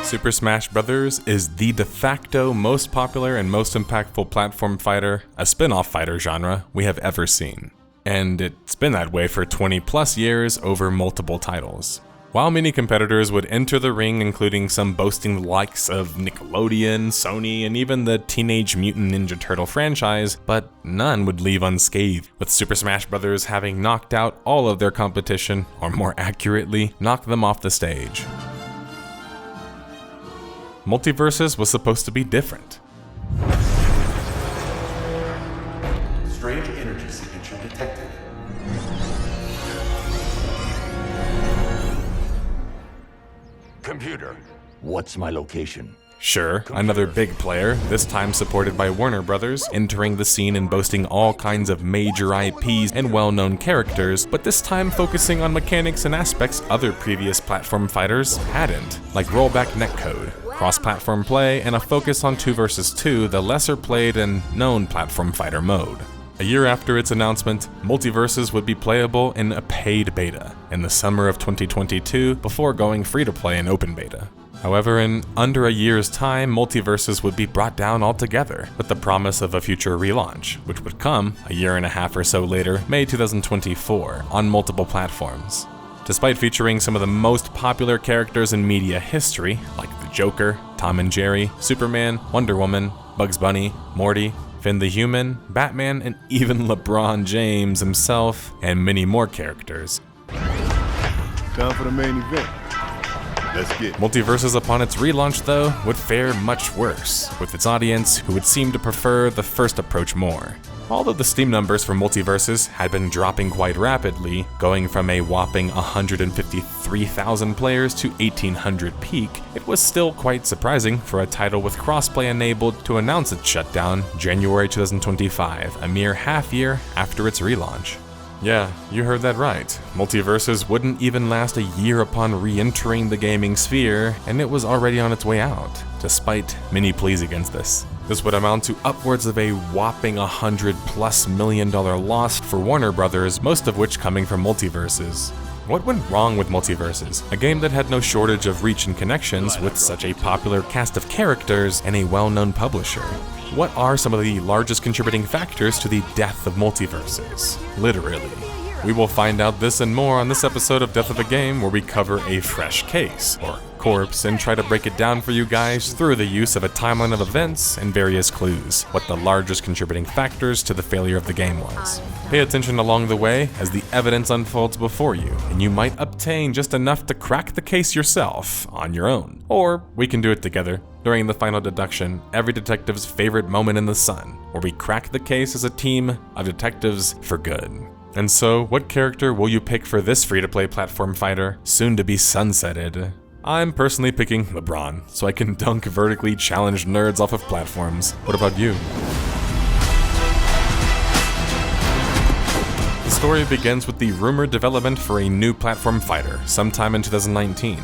Super Smash Bros. Is the de facto most popular and most impactful platform fighter, a spin-off fighter genre, we have ever seen. And it's been that way for 20 plus years over multiple titles. While many competitors would enter the ring, including some boasting the likes of Nickelodeon, Sony, and even the Teenage Mutant Ninja Turtle franchise, but none would leave unscathed, with Super Smash Bros. Having knocked out all of their competition, or more accurately, knocked them off the stage. MultiVersus was supposed to be different. Strange energy signature detected. Computer, what's my location? Sure, another big player, this time supported by Warner Brothers, entering the scene and boasting all kinds of major IPs and well-known characters, but this time focusing on mechanics and aspects other previous platform fighters hadn't, like rollback netcode, cross-platform play, and a focus on 2 vs 2, the lesser played and known platform fighter mode. A year after its announcement, MultiVersus would be playable in a paid beta in the summer of 2022 before going free-to-play in open beta. However, in under a year's time, MultiVersus would be brought down altogether, with the promise of a future relaunch, which would come a year and a half or so later, May 2024, on multiple platforms. Despite featuring some of the most popular characters in media history, like the Joker, Tom and Jerry, Superman, Wonder Woman, Bugs Bunny, Morty, Finn the Human, Batman, and even LeBron James himself, and many more characters. Time for the main event. Let's get it. MultiVersus upon its relaunch, though, would fare much worse, with its audience who would seem to prefer the first approach more. Although the Steam numbers for MultiVersus had been dropping quite rapidly, going from a whopping 153,000 players to 1,800 peak, it was still quite surprising for a title with crossplay enabled to announce its shutdown January 2025, a mere half year after its relaunch. Yeah, you heard that right. MultiVersus wouldn't even last a year upon re-entering the gaming sphere, and it was already on its way out, despite many pleas against this. This would amount to upwards of a whopping $100+ million loss for Warner Brothers, most of which coming from MultiVersus. What went wrong with MultiVersus, a game that had no shortage of reach and connections with such a popular cast of characters and a well-known publisher? What are some of the largest contributing factors to the death of MultiVersus? Literally. We will find out this and more on this episode of Death of a Game, where we cover a fresh case, or corpse, and try to break it down for you guys through the use of a timeline of events and various clues, what the largest contributing factors to the failure of the game was. Pay attention along the way as the evidence unfolds before you, and you might obtain just enough to crack the case yourself on your own. Or we can do it together during the final deduction, every detective's favorite moment in the sun, where we crack the case as a team of detectives for good. And so, what character will you pick for this free-to-play platform fighter, soon to be sunsetted? I'm personally picking LeBron, so I can dunk vertically challenged nerds off of platforms. What about you? The story begins with the rumored development for a new platform fighter, sometime in 2019.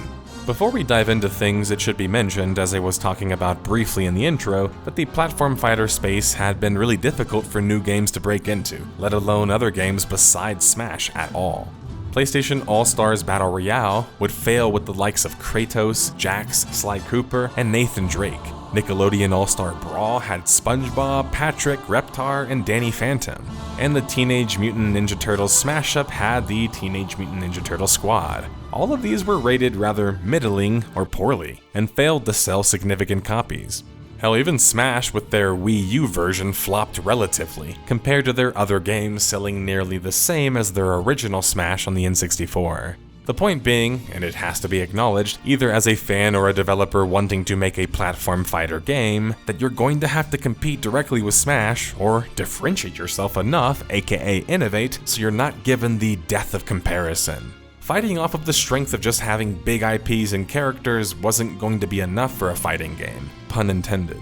Before we dive into things, it should be mentioned, as I was talking about briefly in the intro, that the platform fighter space had been really difficult for new games to break into, let alone other games besides Smash at all. PlayStation All-Stars Battle Royale would fail with the likes of Kratos, Jax, Sly Cooper, and Nathan Drake. Nickelodeon All-Star Brawl had SpongeBob, Patrick, Reptar, and Danny Phantom. And the Teenage Mutant Ninja Turtles Smash-Up had the Teenage Mutant Ninja Turtle Squad. All of these were rated rather middling or poorly, and failed to sell significant copies. Hell, even Smash with their Wii U version flopped relatively, compared to their other games selling nearly the same as their original Smash on the N64. The point being, and it has to be acknowledged, either as a fan or a developer wanting to make a platform fighter game, that you're going to have to compete directly with Smash, or differentiate yourself enough, aka innovate, so you're not given the death of comparison. Fighting off of the strength of just having big IPs and characters wasn't going to be enough for a fighting game, pun intended.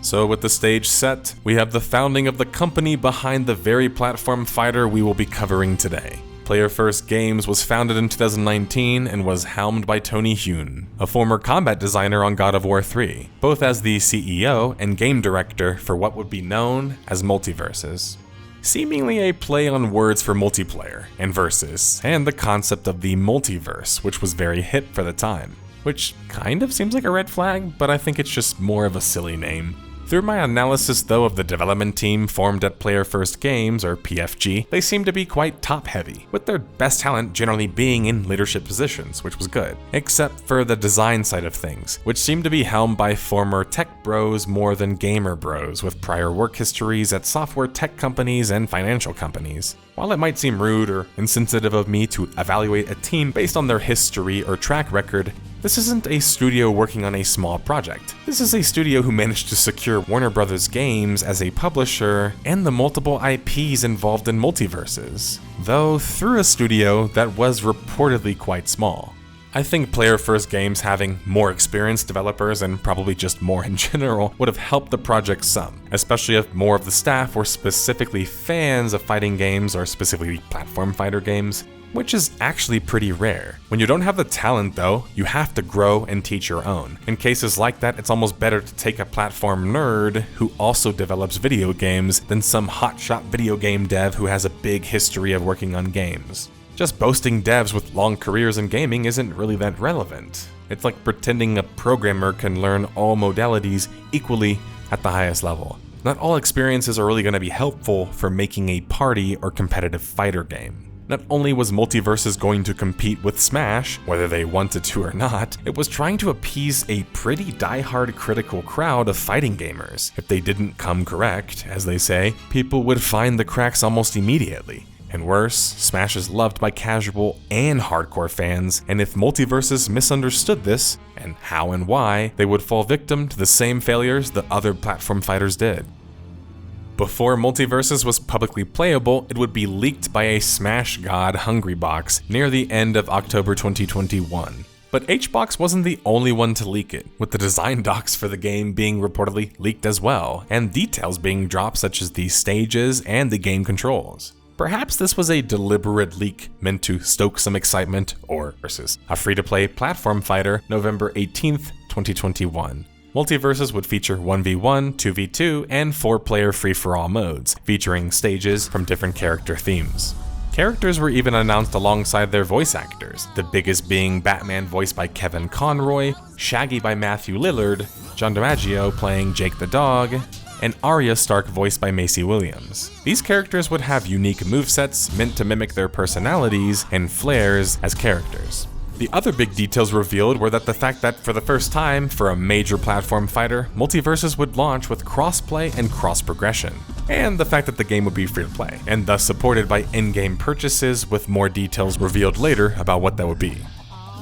So with the stage set, we have the founding of the company behind the very platform fighter we will be covering today. Player First Games was founded in 2019 and was helmed by Tony Hune, a former combat designer on God of War 3, both as the CEO and game director for what would be known as MultiVersus. Seemingly a play on words for multiplayer and versus, and the concept of the multiverse, which was very hip for the time. which kind of seems like a red flag, but I think it's just more of a silly name. Through my analysis though of the development team formed at Player First Games, or PFG, they seem to be quite top-heavy, with their best talent generally being in leadership positions, which was good, except for the design side of things, which seemed to be helmed by former tech bros more than gamer bros with prior work histories at software tech companies and financial companies. While it might seem rude or insensitive of me to evaluate a team based on their history or track record, this isn't a studio working on a small project. This is a studio who managed to secure Warner Bros. Games as a publisher and the multiple IPs involved in MultiVersus, though through a studio that was reportedly quite small. I think Player First Games having more experienced developers and probably just more in general would have helped the project some, especially if more of the staff were specifically fans of fighting games or specifically platform fighter games, which is actually pretty rare. When you don't have the talent though, you have to grow and teach your own. In cases like that, it's almost better to take a platform nerd who also develops video games than some hotshot video game dev who has a big history of working on games. Just boasting devs with long careers in gaming isn't really that relevant. It's like pretending a programmer can learn all modalities equally at the highest level. Not all experiences are really going to be helpful for making a party or competitive fighter game. Not only was MultiVersus going to compete with Smash, whether they wanted to or not, it was trying to appease a pretty die-hard critical crowd of fighting gamers. If they didn't come correct, as they say, people would find the cracks almost immediately. And worse, Smash is loved by casual and hardcore fans, and if MultiVersus misunderstood this, and how and why, they would fall victim to the same failures that other platform fighters did. Before MultiVersus was publicly playable, it would be leaked by a Smash god Hungrybox near the end of October 2021. But HBox wasn't the only one to leak it, with the design docs for the game being reportedly leaked as well, and details being dropped such as the stages and the game controls. Perhaps this was a deliberate leak meant to stoke some excitement, or versus a free-to-play platform fighter November 18th, 2021. MultiVersus would feature 1v1, 2v2, and 4-player free-for-all modes, featuring stages from different character themes. Characters were even announced alongside their voice actors, the biggest being Batman voiced by Kevin Conroy, Shaggy by Matthew Lillard, John DiMaggio playing Jake the Dog, and Arya Stark voiced by Macy Williams. These characters would have unique movesets meant to mimic their personalities and flares as characters. The other big details revealed were that the fact that for the first time, for a major platform fighter, MultiVersus would launch with cross-play and cross-progression, and the fact that the game would be free-to-play, and thus supported by in-game purchases with more details revealed later about what that would be.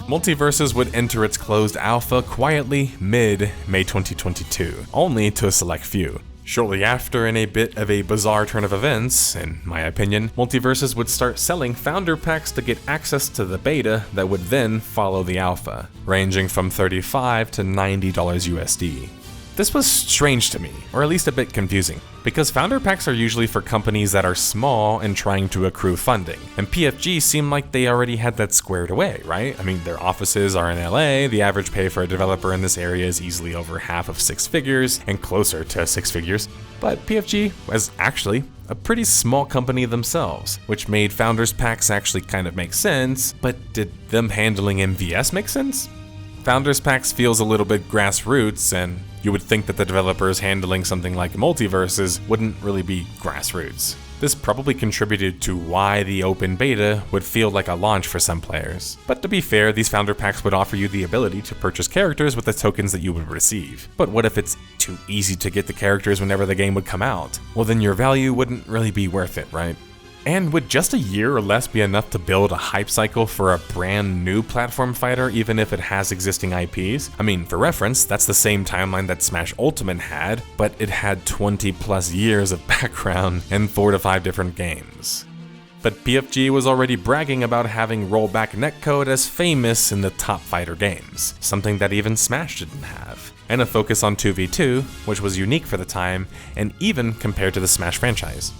MultiVersus would enter its closed alpha quietly mid-May 2022, only to a select few. Shortly after, in a bit of a bizarre turn of events, in my opinion, MultiVersus would start selling founder packs to get access to the beta that would then follow the alpha, ranging from $35 to $90 USD. This was strange to me, or at least a bit confusing, because founder packs are usually for companies that are small and trying to accrue funding, and PFG seemed like they already had that squared away, right? I mean, their offices are in LA, the average pay for a developer in this area is easily over half of 6 figures, and closer to 6 figures, but PFG was actually a pretty small company themselves, which made founders packs actually kind of make sense, but did them handling MVS make sense? Founders packs feels a little bit grassroots, and you would think that the developers handling something like MultiVersus wouldn't really be grassroots. This probably contributed to why the open beta would feel like a launch for some players. But to be fair, these founder packs would offer you the ability to purchase characters with the tokens that you would receive. But what if it's too easy to get the characters whenever the game would come out? Well, then your value wouldn't really be worth it, right? And would just a year or less be enough to build a hype cycle for a brand new platform fighter, even if it has existing IPs? I mean, for reference, that's the same timeline that Smash Ultimate had, but it had 20 plus years of background and 4 to 5 different games. But PFG was already bragging about having rollback netcode as famous in the top fighter games, something that even Smash didn't have, and a focus on 2v2, which was unique for the time, and even compared to the Smash franchise.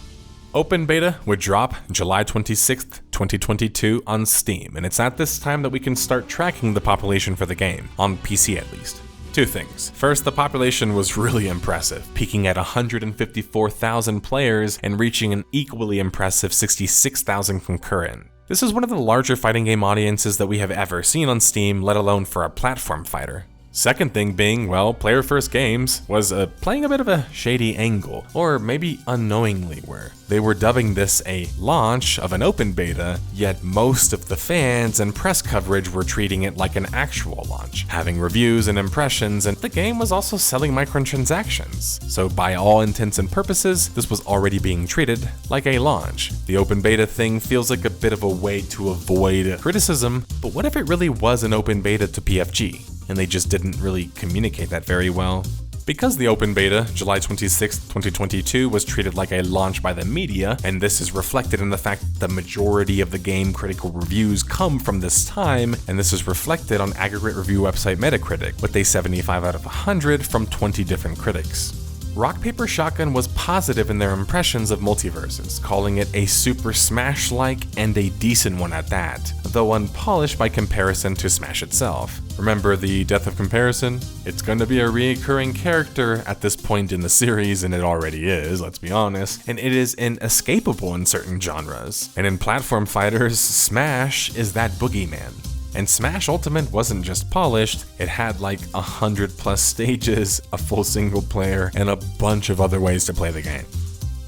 Open beta would drop July 26th, 2022 on Steam, and it's at this time that we can start tracking the population for the game, on PC at least. 2 things. First, the population was really impressive, peaking at 154,000 players and reaching an equally impressive 66,000 concurrent. This is one of the larger fighting game audiences that we have ever seen on Steam, let alone for a platform fighter. Second thing being, well, Player First Games was playing a bit of a shady angle, or maybe unknowingly were. They were dubbing this a launch of an open beta, yet most of the fans and press coverage were treating it like an actual launch, having reviews and impressions, and the game was also selling microtransactions. So by all intents and purposes, this was already being treated like a launch. The open beta thing feels like a bit of a way to avoid criticism, but what if it really was an open beta to PFG? And they just didn't really communicate that very well. Because the open beta, July 26, 2022, was treated like a launch by the media, and this is reflected in the fact that the majority of the game critical reviews come from this time, and this is reflected on aggregate review website Metacritic, with a 75 out of 100 from 20 different critics. Rock Paper Shotgun was positive in their impressions of MultiVersus, calling it a Super Smash-like and a decent one at that, though unpolished by comparison to Smash itself. Remember the death of comparison? It's going to be a recurring character at this point in the series, and it already is, let's be honest, and it is inescapable in certain genres. And in platform fighters, Smash is that boogeyman. And Smash Ultimate wasn't just polished, it had like 100+ stages, a full single player, and a bunch of other ways to play the game.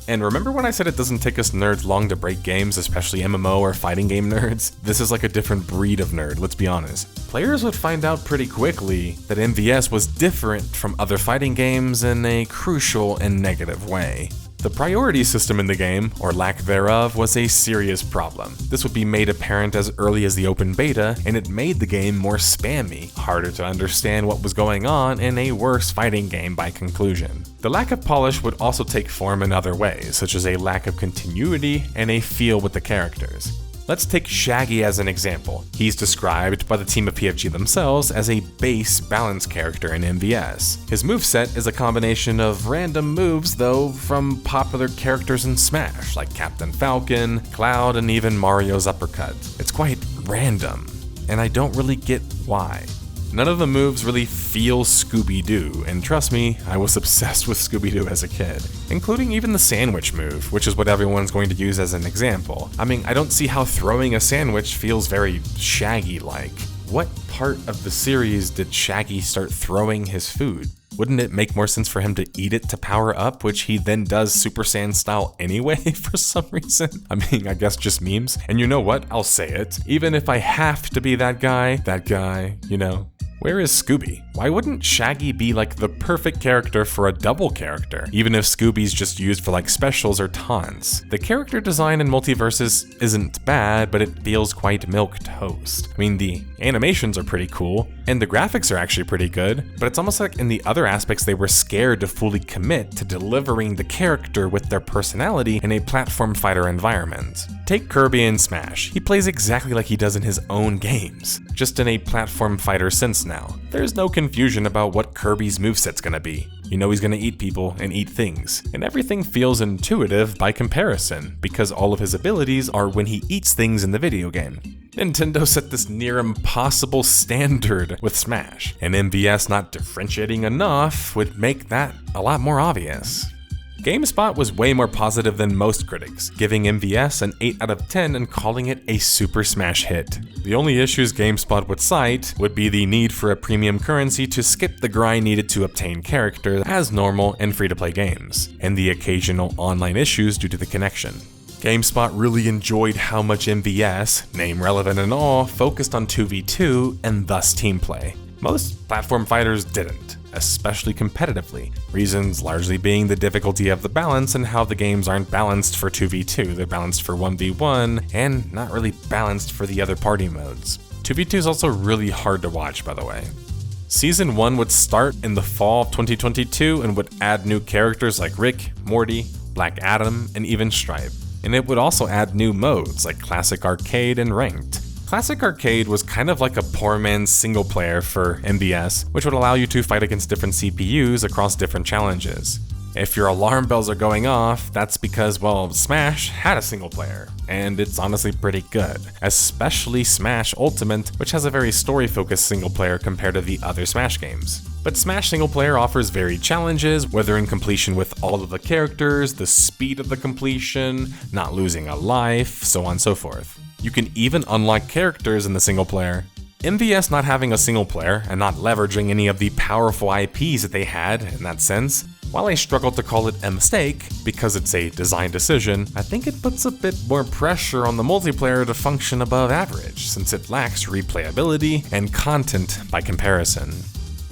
And remember when I said it doesn't take us nerds long to break games, especially MMO or fighting game nerds? This is like a different breed of nerd, let's be honest. Players would find out pretty quickly that MVS was different from other fighting games in a crucial and negative way. The priority system in the game, or lack thereof, was a serious problem. This would be made apparent as early as the open beta, and it made the game more spammy, harder to understand what was going on, and a worse fighting game by conclusion. The lack of polish would also take form in other ways, such as a lack of continuity and a feel with the characters. Let's take Shaggy as an example. He's described by the team of PFG themselves as a base balance character in MVS. His moveset is a combination of random moves, though, from popular characters in Smash, like Captain Falcon, Cloud, and even Mario's uppercut. It's quite random, and I don't really get why. None of the moves really feel Scooby-Doo, and trust me, I was obsessed with Scooby-Doo as a kid, including even the sandwich move, which is what everyone's going to use as an example. I mean, I don't see how throwing a sandwich feels very Shaggy-like. What part of the series did Shaggy start throwing his food? Wouldn't it make more sense for him to eat it to power up, which he then does Super Saiyan style anyway for some reason? I mean, I guess just memes. And you know what? I'll say it. Even if I have to be that guy, you know. Where is Scooby? Why wouldn't Shaggy be like the perfect character for a double character, even if Scooby's just used for like specials or taunts? The character design in MultiVersus isn't bad, but it feels quite milquetoast. I mean, the animations are pretty cool, and the graphics are actually pretty good, but it's almost like in the other aspects they were scared to fully commit to delivering the character with their personality in a platform fighter environment. Take Kirby in Smash. He plays exactly like he does in his own games, just in a platform fighter sense now. There's no confusion about what Kirby's moveset's gonna be. You know he's gonna eat people and eat things, and everything feels intuitive by comparison, because all of his abilities are when he eats things in the video game. Nintendo set this near impossible standard with Smash, and MVS not differentiating enough would make that a lot more obvious. GameSpot was way more positive than most critics, giving MVS an 8 out of 10 and calling it a Super Smash hit. The only issues GameSpot would cite would be the need for a premium currency to skip the grind needed to obtain characters as normal and free-to-play games, and the occasional online issues due to the connection. GameSpot really enjoyed how much MVS, name relevant and all, focused on 2v2 and thus team play. Most platform fighters didn't, especially competitively, reasons largely being the difficulty of the balance and how the games aren't balanced for 2v2, they're balanced for 1v1, and not really balanced for the other party modes. 2v2 is also really hard to watch, by the way. Season 1 would start in the fall of 2022 and would add new characters like Rick, Morty, Black Adam, and even Stripe. And it would also add new modes like Classic Arcade and Ranked. Classic Arcade was kind of like a poor man's single player for MVS, which would allow you to fight against different CPUs across different challenges. If your alarm bells are going off, that's because, well, Smash had a single player, and it's honestly pretty good, especially Smash Ultimate, which has a very story-focused single player compared to the other Smash games. But Smash single player offers varied challenges, whether in completion with all of the characters, the speed of the completion, not losing a life, so on and so forth. You can even unlock characters in the single player. MVS not having a single player and not leveraging any of the powerful IPs that they had in that sense, while I struggle to call it a mistake because it's a design decision, I think it puts a bit more pressure on the multiplayer to function above average since it lacks replayability and content by comparison.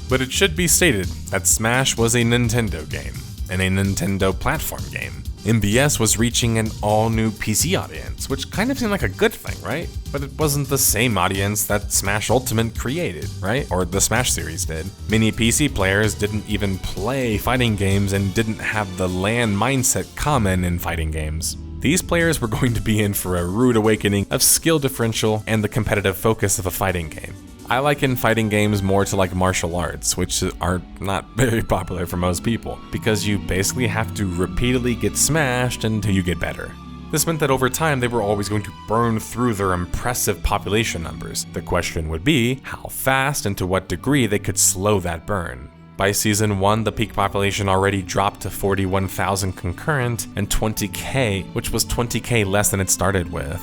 But it should be stated that Smash was a Nintendo game and a Nintendo platform game. MVS was reaching an all-new PC audience, which kind of seemed like a good thing, right? But it wasn't the same audience that Smash Ultimate created, right? Or the Smash series did. Many PC players didn't even play fighting games and didn't have the LAN mindset common in fighting games. These players were going to be in for a rude awakening of skill differential and the competitive focus of a fighting game. I liken fighting games more to like martial arts, which are not very popular for most people, because you basically have to repeatedly get smashed until you get better. This meant that over time they were always going to burn through their impressive population numbers. The question would be how fast and to what degree they could slow that burn. By Season 1, the peak population already dropped to 41,000 concurrent and 20k, which was 20k less than it started with.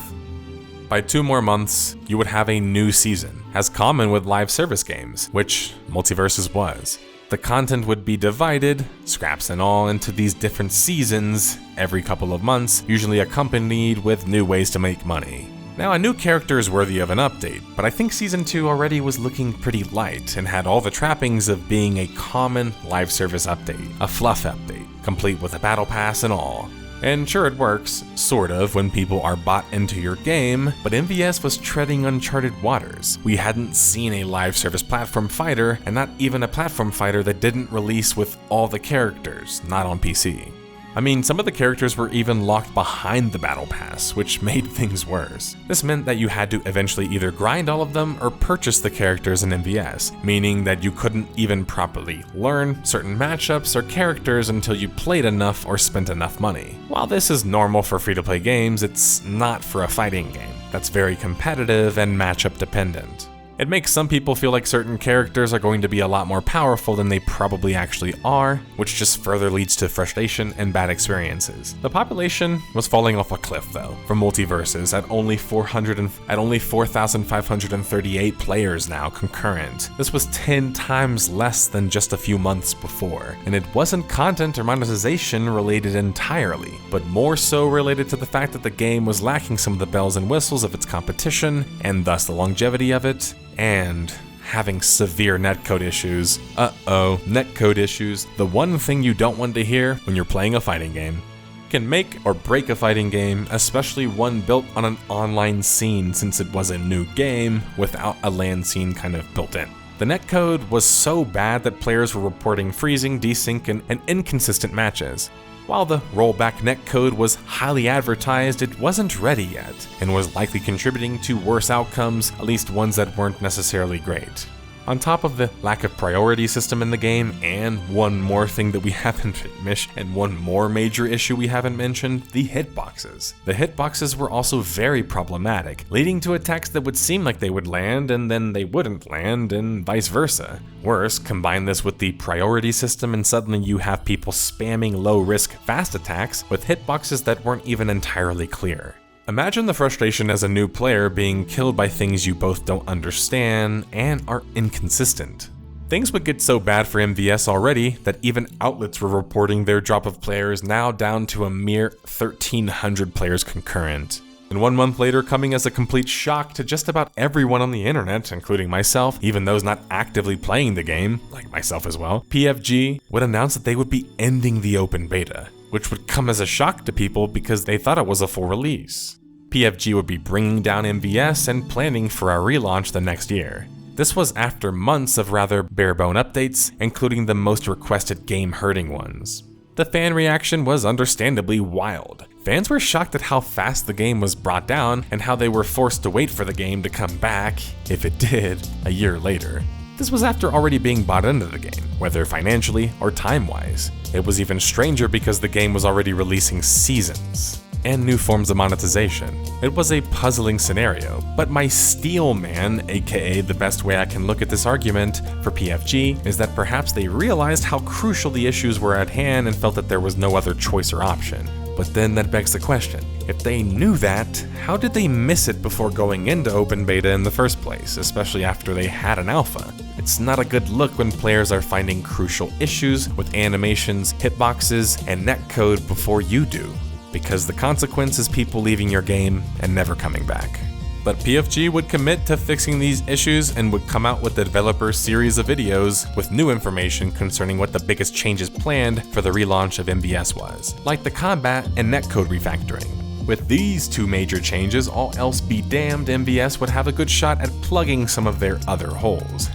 By 2 more months, you would have a new season, as common with live service games, which MultiVersus was. The content would be divided, scraps and all, into these different seasons every couple of months, usually accompanied with new ways to make money. Now, a new character is worthy of an update, but I think Season 2 already was looking pretty light and had all the trappings of being a common live service update, a fluff update, complete with a battle pass and all. And sure, it works, sort of, when people are bought into your game, but MVS was treading uncharted waters. We hadn't seen a live service platform fighter, and not even a platform fighter that didn't release with all the characters, not on PC. I mean, some of the characters were even locked behind the battle pass, which made things worse. This meant that you had to eventually either grind all of them or purchase the characters in MVS, meaning that you couldn't even properly learn certain matchups or characters until you played enough or spent enough money. While this is normal for free-to-play games, it's not for a fighting game that's very competitive and matchup dependent. It makes some people feel like certain characters are going to be a lot more powerful than they probably actually are, which just further leads to frustration and bad experiences. The population was falling off a cliff though, from MultiVersus at only 4,538 players now concurrent. This was 10 times less than just a few months before, and it wasn't content or monetization related entirely, but more so related to the fact that the game was lacking some of the bells and whistles of its competition, and thus the longevity of it, and having severe netcode issues. Netcode issues, the one thing you don't want to hear when you're playing a fighting game. Can make or break a fighting game, especially one built on an online scene since it was a new game without a LAN scene kind of built in. The netcode was so bad that players were reporting freezing, desync, and inconsistent matches. While the rollback netcode was highly advertised, it wasn't ready yet, and was likely contributing to worse outcomes, at least ones that weren't necessarily great. On top of the lack of priority system in the game, and one more thing that we haven't mentioned, and one more major issue we haven't mentioned, the hitboxes. The hitboxes were also very problematic, leading to attacks that would seem like they would land and then they wouldn't land, and vice versa. Worse, combine this with the priority system and suddenly you have people spamming low-risk fast attacks with hitboxes that weren't even entirely clear. Imagine the frustration as a new player being killed by things you both don't understand and are inconsistent. Things would get so bad for MVS already that even outlets were reporting their drop of players now down to a mere 1,300 players concurrent. And 1 month later, coming as a complete shock to just about everyone on the internet, including myself, even those not actively playing the game, like myself as well, PFG would announce that they would be ending the open beta, which would come as a shock to people because they thought it was a full release. PFG would be bringing down MVS and planning for a relaunch the next year. This was after months of rather bare-bone updates, including the most requested game-hurting ones. The fan reaction was understandably wild. Fans were shocked at how fast the game was brought down and how they were forced to wait for the game to come back, if it did, a year later. This was after already being bought into the game, whether financially or time-wise. It was even stranger because the game was already releasing seasons and new forms of monetization. It was a puzzling scenario, but my steel man, aka the best way I can look at this argument for PFG, is that perhaps they realized how crucial the issues were at hand and felt that there was no other choice or option. But then that begs the question, If they knew that, how did they miss it before going into open beta in the first place, especially after they had an alpha? It's not a good look when players are finding crucial issues with animations, hitboxes, and netcode before you do, because the consequence is people leaving your game and never coming back. But PFG would commit to fixing these issues and would come out with the developer series of videos with new information concerning what the biggest changes planned for the relaunch of MVS was, like the combat and netcode refactoring. With these two major changes, all else be damned, MVS would have a good shot at plugging some of their other holes.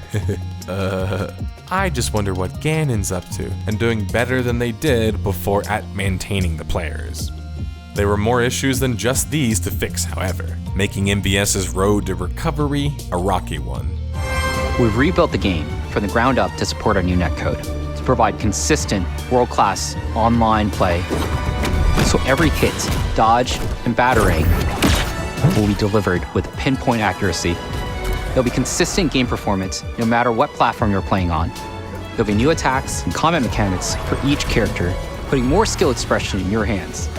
I just wonder what Ganon's up to and doing better than they did before at maintaining the players. There were more issues than just these to fix, however, making MVS's road to recovery a rocky one. We've rebuilt the game from the ground up to support our new netcode, to provide consistent, world-class online play, so every hit, dodge, and batarang will be delivered with pinpoint accuracy. There'll be consistent game performance no matter what platform you're playing on. There'll be new attacks and combat mechanics for each character, putting more skill expression in your hands.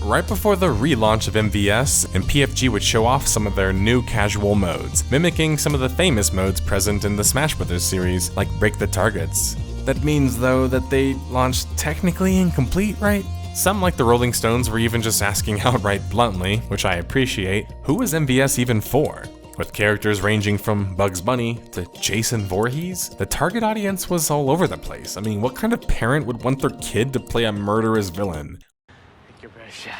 Right before the relaunch of MVS, and PFG would show off some of their new casual modes, mimicking some of the famous modes present in the Smash Bros. Series, like Break the Targets. That means, though, that they launched technically incomplete, right? Some, like the Rolling Stones, were even just asking outright bluntly, which I appreciate, who was MVS even for? With characters ranging from Bugs Bunny to Jason Voorhees, the target audience was all over the place. I mean, what kind of parent would want their kid to play a murderous villain? Take your best shot.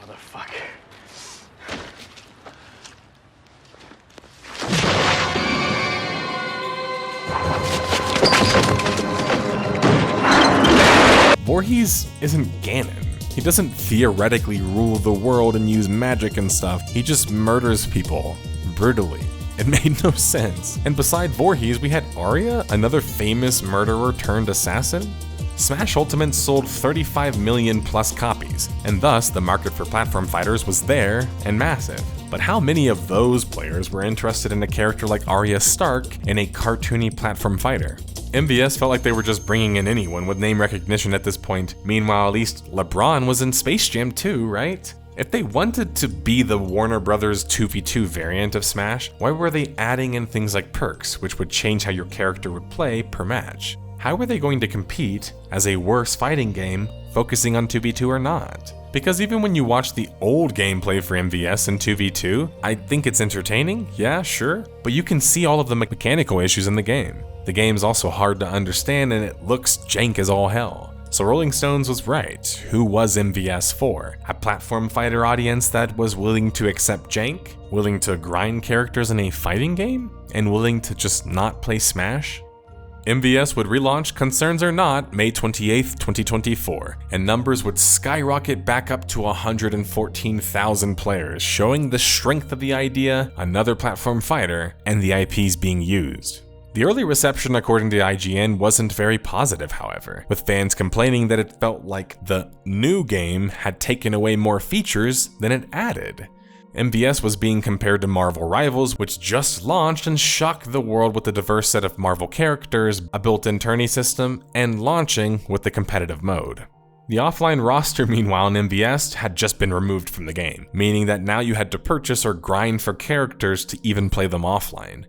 Motherfucker. Voorhees isn't Ganon. He doesn't theoretically rule the world and use magic and stuff. He just murders people brutally. It made no sense. And beside Voorhees, we had Arya, another famous murderer turned assassin. Smash Ultimate sold 35 million plus copies, and thus the market for platform fighters was there and massive. But how many of those players were interested in a character like Arya Stark in a cartoony platform fighter? MVS felt like they were just bringing in anyone with name recognition at this point. Meanwhile, at least LeBron was in Space Jam 2, right? If they wanted to be the Warner Brothers 2v2 variant of Smash, why were they adding in things like perks, which would change how your character would play per match? How were they going to compete as a worse fighting game, focusing on 2v2 or not? Because even when you watch the old gameplay for MVS in 2v2, I think it's entertaining, yeah, sure, but you can see all of the mechanical issues in the game. The game's also hard to understand and it looks jank as all hell. So Rolling Stones was right. Who was MVS for? A platform fighter audience that was willing to accept jank, willing to grind characters in a fighting game, and willing to just not play Smash? MVS would relaunch, concerns or not, May 28th, 2024, and numbers would skyrocket back up to 114,000 players, showing the strength of the idea, another platform fighter, and the IPs being used. The early reception, according to IGN, wasn't very positive, however, with fans complaining that it felt like the new game had taken away more features than it added. MVS was being compared to Marvel Rivals, which just launched and shocked the world with a diverse set of Marvel characters, a built-in tourney system, and launching with the competitive mode. The offline roster, meanwhile, in MVS had just been removed from the game, meaning that now you had to purchase or grind for characters to even play them offline.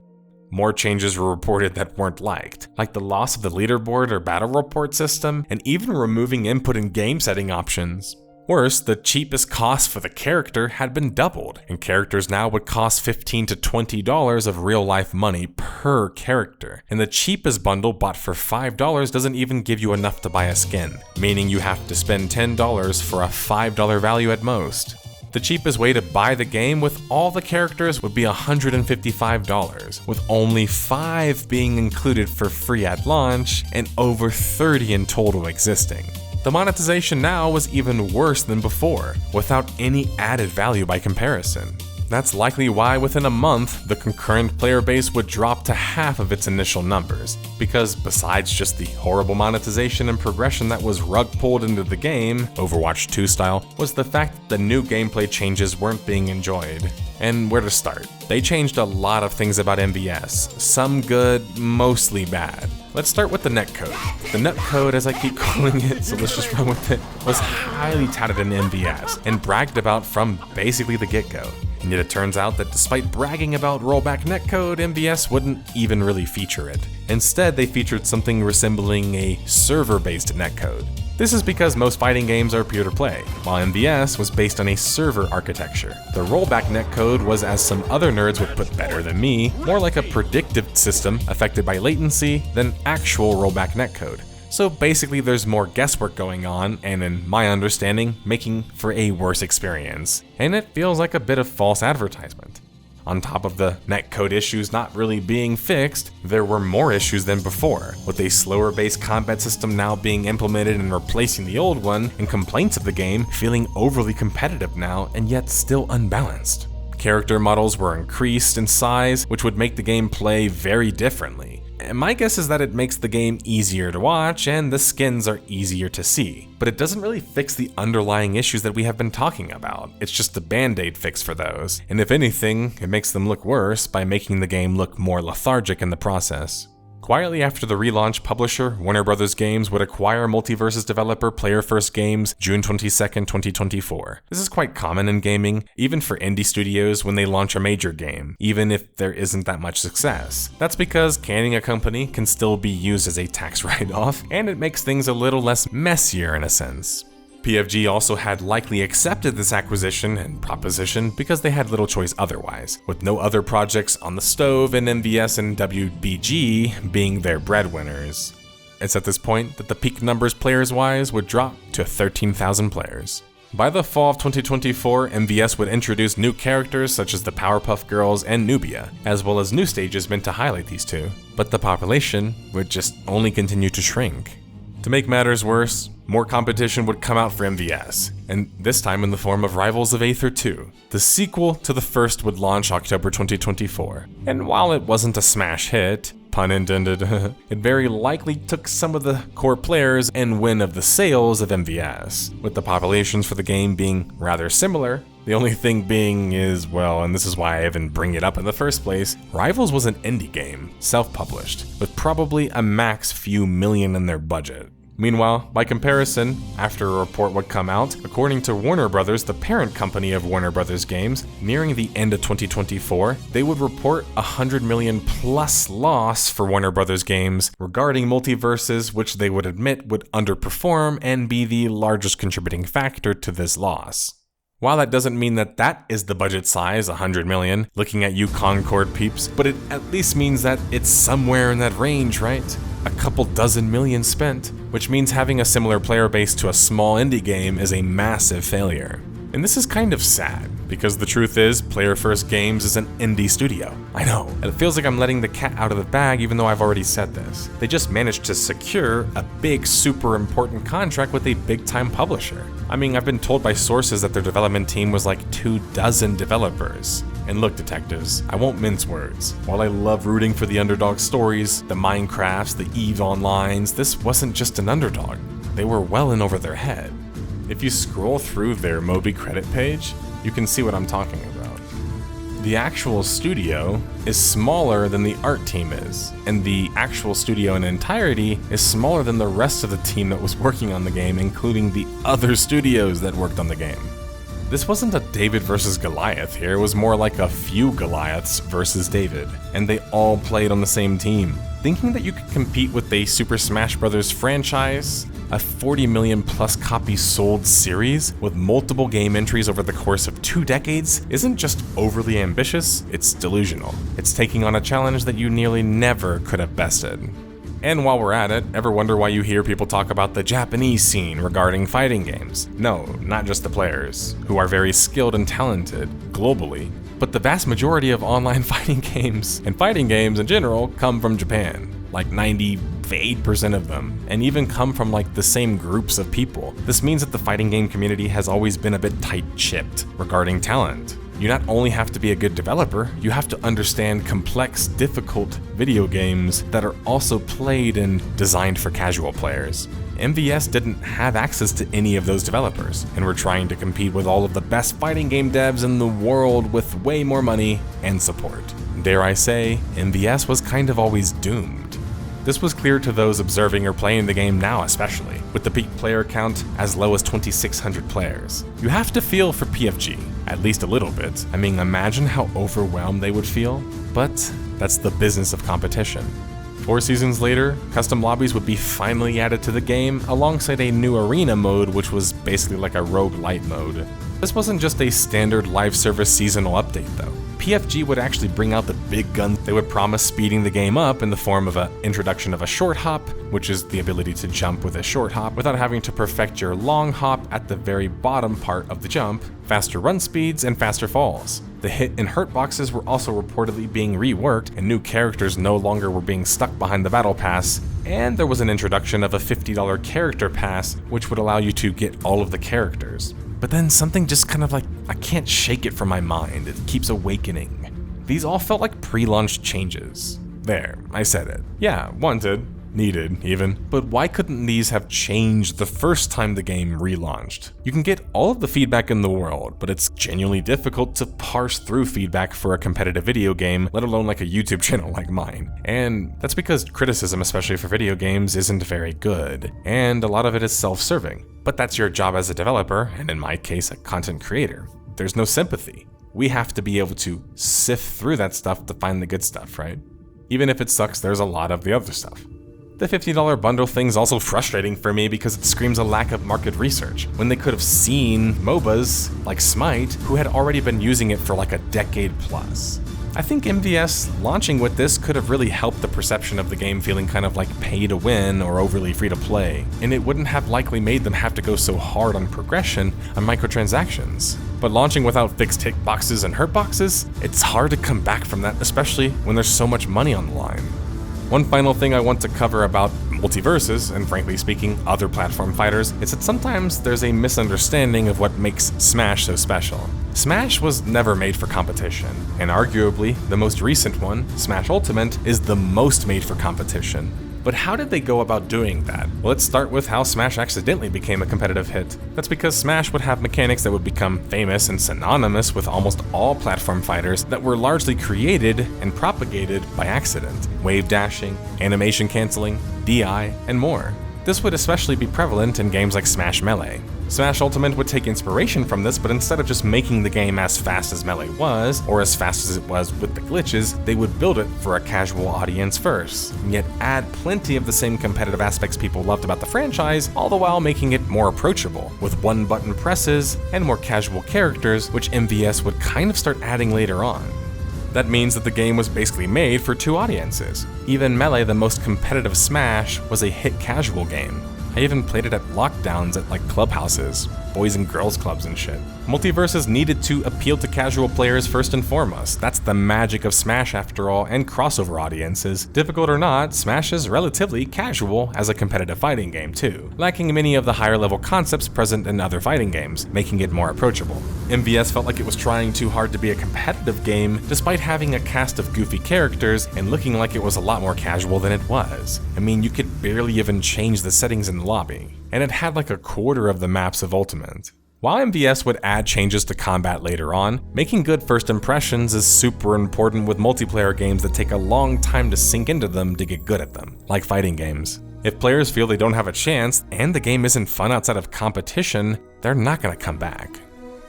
More changes were reported that weren't liked, like the loss of the leaderboard or battle report system, and even removing input and game setting options. Worse, the cheapest cost for the character had been doubled, and characters now would cost $15 to $20 of real-life money per character, and the cheapest bundle bought for $5 doesn't even give you enough to buy a skin, meaning you have to spend $10 for a $5 value at most. The cheapest way to buy the game with all the characters would be $155, with only 5 being included for free at launch and over 30 in total existing. The monetization now was even worse than before, without any added value by comparison. That's likely why within a month, the concurrent player base would drop to half of its initial numbers, because besides just the horrible monetization and progression that was rug pulled into the game, Overwatch 2 style, was the fact that the new gameplay changes weren't being enjoyed. And where to start? They changed a lot of things about MVS, some good, mostly bad. Let's start with the netcode. The netcode, as I keep calling it, so let's just run with it, was highly touted in MVS and bragged about from basically the get-go. And yet it turns out that despite bragging about rollback netcode, MVS wouldn't even really feature it. Instead, they featured something resembling a server-based netcode. This is because most fighting games are peer-to-play, while MVS was based on a server architecture. The rollback netcode was, as some other nerds would put better than me, more like a predictive system affected by latency than actual rollback netcode. So basically there's more guesswork going on, and in my understanding, making for a worse experience. And it feels like a bit of false advertisement. On top of the netcode issues not really being fixed, there were more issues than before, with a slower based combat system now being implemented and replacing the old one, and complaints of the game feeling overly competitive now and yet still unbalanced. Character models were increased in size, which would make the game play very differently. And my guess is that it makes the game easier to watch and the skins are easier to see, but it doesn't really fix the underlying issues that we have been talking about. It's just a band-aid fix for those, and if anything, it makes them look worse by making the game look more lethargic in the process. Quietly after the relaunch, publisher Warner Bros. Games would acquire MultiVersus developer Player First Games June 22, 2024. This is quite common in gaming, even for indie studios when they launch a major game, even if there isn't that much success. That's because canning a company can still be used as a tax write-off, and it makes things a little less messier in a sense. PFG also had likely accepted this acquisition and proposition because they had little choice otherwise, with no other projects on the stove and MVS and WBG being their breadwinners. It's at this point that the peak numbers players-wise would drop to 13,000 players. By the fall of 2024, MVS would introduce new characters such as the Powerpuff Girls and Nubia, as well as new stages meant to highlight these two, but the population would just only continue to shrink. To make matters worse, more competition would come out for MVS, and this time in the form of Rivals of Aether 2. The sequel to the first would launch October 2024, and while it wasn't a smash hit, pun intended, it very likely took some of the core players and win of the sales of MVS, with the populations for the game being rather similar. The only thing being is, well, and this is why I even bring it up in the first place, Rivals was an indie game, self-published, with probably a max few million in their budget. Meanwhile, by comparison, after a report would come out, according to Warner Bros., the parent company of Warner Bros. Games, nearing the end of 2024, they would report $100 million plus loss for Warner Bros. Games regarding MultiVersus, which they would admit would underperform and be the largest contributing factor to this loss. While that doesn't mean that that is the budget size, 100 million, looking at you Concord peeps, but it at least means that it's somewhere in that range, right? A couple dozen million spent, which means having a similar player base to a small indie game is a massive failure. And this is kind of sad, because the truth is, Player First Games is an indie studio. I know, and it feels like I'm letting the cat out of the bag even though I've already said this. They just managed to secure a big, super important contract with a big-time publisher. I mean, I've been told by sources that their development team was like 24 developers. And look, detectives, I won't mince words. While I love rooting for the underdog stories, the Minecrafts, the EVE Onlines, this wasn't just an underdog. They were well in over their head. If you scroll through their Moby credit page, you can see what I'm talking about. The actual studio is smaller than the art team is, and the actual studio in entirety is smaller than the rest of the team that was working on the game, including the other studios that worked on the game. This wasn't a David versus Goliath here, it was more like a few Goliaths versus David, and they all played on the same team. Thinking that you could compete with a Super Smash Bros. Franchise, a 40 million plus copies sold series with multiple game entries over the course of 2 decades isn't just overly ambitious, it's delusional. It's taking on a challenge that you nearly never could have bested. And while we're at it, ever wonder why you hear people talk about the Japanese scene regarding fighting games? No, not just the players, who are very skilled and talented globally, but the vast majority of online fighting games, and fighting games in general, come from Japan. Like 98% of them, and even come from like the same groups of people. This means that the fighting game community has always been a bit tight-chipped regarding talent. You not only have to be a good developer, you have to understand complex, difficult video games that are also played and designed for casual players. MVS didn't have access to any of those developers, and were trying to compete with all of the best fighting game devs in the world with way more money and support. Dare I say, MVS was kind of always doomed. This was clear to those observing or playing the game now especially, with the peak player count as low as 2,600 players. You have to feel for PFG, at least a little bit. I mean, imagine how overwhelmed they would feel, but that's the business of competition. 4 seasons later, custom lobbies would be finally added to the game alongside a new arena mode, which was basically like a roguelite mode. This wasn't just a standard live service seasonal update though. PFG would actually bring out the big guns. They would promise speeding the game up in the form of an introduction of a short hop, which is the ability to jump with a short hop without having to perfect your long hop at the very bottom part of the jump, faster run speeds, and faster falls. The hit and hurt boxes were also reportedly being reworked, and new characters no longer were being stuck behind the battle pass, and there was an introduction of a $50 character pass, which would allow you to get all of the characters. But then something just kind of like, I can't shake it from my mind, it keeps awakening. These all felt like pre-launch changes. There, I said it. Yeah, wanted, needed even, but why couldn't these have changed the first time the game relaunched? You can get all of the feedback in the world, but it's genuinely difficult to parse through feedback for a competitive video game, let alone like a YouTube channel like mine. And that's because criticism, especially for video games, isn't very good, and a lot of it is self-serving. But that's your job as a developer, and in my case, a content creator. There's no sympathy. We have to be able to sift through that stuff to find the good stuff, right? Even if it sucks, there's a lot of the other stuff. The $50 bundle thing's also frustrating for me because it screams a lack of market research, when they could have seen MOBAs like Smite, who had already been using it for like a decade plus. I think MVS launching with this could have really helped the perception of the game feeling kind of like pay to win or overly free to play, and it wouldn't have likely made them have to go so hard on progression on microtransactions. But launching without fixed hitboxes and hurtboxes, it's hard to come back from that, especially when there's so much money on the line. One final thing I want to cover about MultiVersus, and frankly speaking, other platform fighters, is that sometimes there's a misunderstanding of what makes Smash so special. Smash was never made for competition, and arguably, the most recent one, Smash Ultimate, is the most made for competition. But how did they go about doing that? Well, let's start with how Smash accidentally became a competitive hit. That's because Smash would have mechanics that would become famous and synonymous with almost all platform fighters that were largely created and propagated by accident. Wave dashing, animation canceling, DI, and more. This would especially be prevalent in games like Smash Melee. Smash Ultimate would take inspiration from this, but instead of just making the game as fast as Melee was, or as fast as it was with the glitches, they would build it for a casual audience first, and yet add plenty of the same competitive aspects people loved about the franchise, all the while making it more approachable, with one-button presses and more casual characters, which MVS would kind of start adding later on. That means that the game was basically made for 2 audiences. Even Melee, the most competitive Smash, was a hit casual game. I even played it at lockdowns at like clubhouses, boys and girls clubs and shit. MultiVersus needed to appeal to casual players first and foremost. That's the magic of Smash after all, and crossover audiences. Difficult or not, Smash is relatively casual as a competitive fighting game too, lacking many of the higher level concepts present in other fighting games, making it more approachable. MVS felt like it was trying too hard to be a competitive game, despite having a cast of goofy characters and looking like it was a lot more casual than it was. I mean, you could barely even change the settings in the lobby, and it had like a quarter of the maps of Ultimate. While MVS would add changes to combat later on, making good first impressions is super important with multiplayer games that take a long time to sink into them to get good at them, like fighting games. If players feel they don't have a chance, and the game isn't fun outside of competition, they're not gonna come back.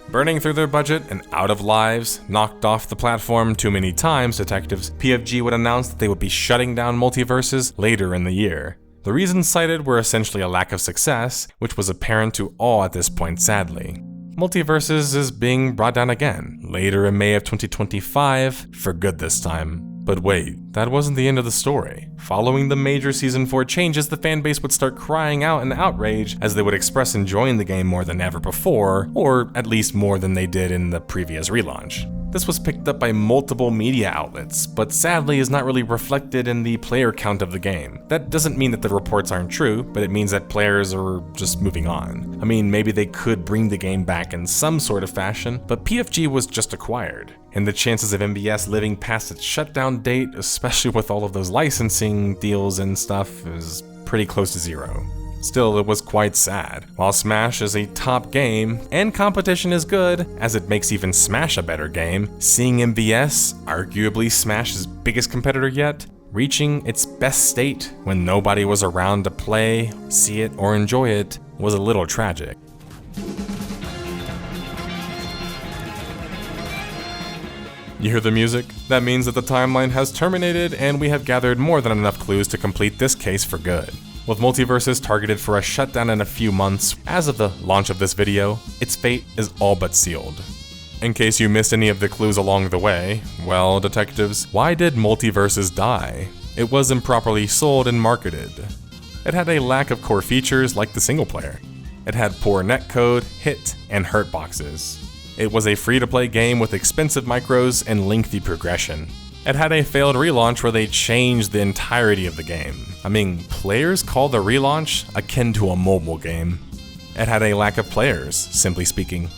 Burning through their budget and out of lives, knocked off the platform too many times, detectives, PFG would announce that they would be shutting down MultiVersus later in the year. The reasons cited were essentially a lack of success, which was apparent to all at this point sadly. MultiVersus is being brought down again, later in May of 2025, for good this time. But wait, that wasn't the end of the story. Following the major Season 4 changes, the fanbase would start crying out in outrage as they would express enjoying the game more than ever before, or at least more than they did in the previous relaunch. This was picked up by multiple media outlets, but sadly is not really reflected in the player count of the game. That doesn't mean that the reports aren't true, but it means that players are just moving on. I mean, maybe they could bring the game back in some sort of fashion, but PFG was just acquired, and the chances of MVS living past its shutdown date, especially with all of those licensing deals and stuff, is pretty close to zero. Still, it was quite sad. While Smash is a top game, and competition is good, as it makes even Smash a better game, seeing MVS, arguably Smash's biggest competitor yet, reaching its best state when nobody was around to play, see it, or enjoy it was a little tragic. You hear the music? That means that the timeline has terminated and we have gathered more than enough clues to complete this case for good. With MultiVersus targeted for a shutdown in a few months, as of the launch of this video, its fate is all but sealed. In case you missed any of the clues along the way, well, detectives, why did MultiVersus die? It was improperly sold and marketed. It had a lack of core features like the single player. It had poor netcode, hit, and hurt boxes. It was a free-to-play game with expensive micros and lengthy progression. It had a failed relaunch where they changed the entirety of the game. I mean, players call the relaunch akin to a mobile game. It had a lack of players, simply speaking.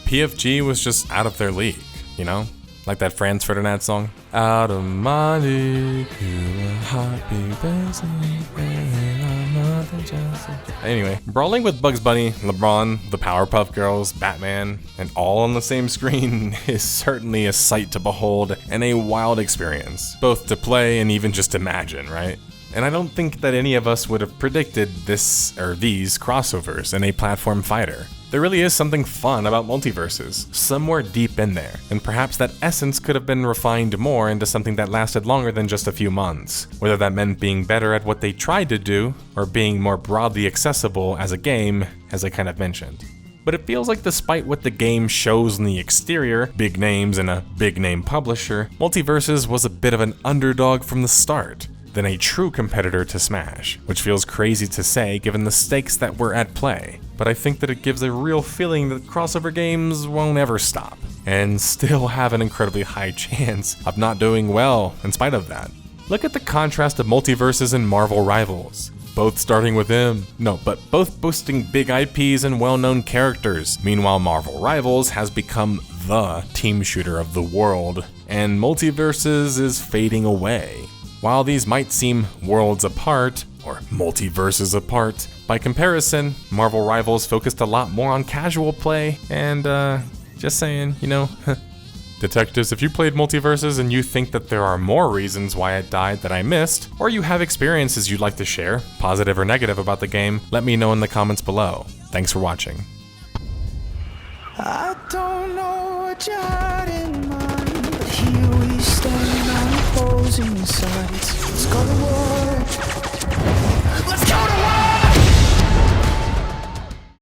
PFG was just out of their league, you know? Like that Franz Ferdinand song. Out of my league, you heartbeat racing, I'm nothing just a... Anyway, brawling with Bugs Bunny, LeBron, the Powerpuff Girls, Batman, and all on the same screen is certainly a sight to behold and a wild experience, both to play and even just imagine, right? And I don't think that any of us would have predicted this or these crossovers in a platform fighter. There really is something fun about MultiVersus, somewhere deep in there, and perhaps that essence could have been refined more into something that lasted longer than just a few months, whether that meant being better at what they tried to do, or being more broadly accessible as a game, as I kind of mentioned. But it feels like despite what the game shows on the exterior, big names and a big name publisher, MultiVersus was a bit of an underdog from the start, than a true competitor to Smash, which feels crazy to say given the stakes that were at play. But I think that it gives a real feeling that crossover games won't ever stop, and still have an incredibly high chance of not doing well in spite of that. Look at the contrast of MultiVersus and Marvel Rivals. Both starting with but both boasting big IPs and well-known characters. Meanwhile, Marvel Rivals has become the team shooter of the world, and MultiVersus is fading away. While these might seem worlds apart, or multiverses apart, by comparison, Marvel Rivals focused a lot more on casual play, and just saying, you know. Detectives, if you played MultiVersus and you think that there are more reasons why it died that I missed, or you have experiences you'd like to share, positive or negative about the game, let me know in the comments below. Thanks for watching. I don't know what you had in mind, but here we stand on opposing sides. Let's go to war.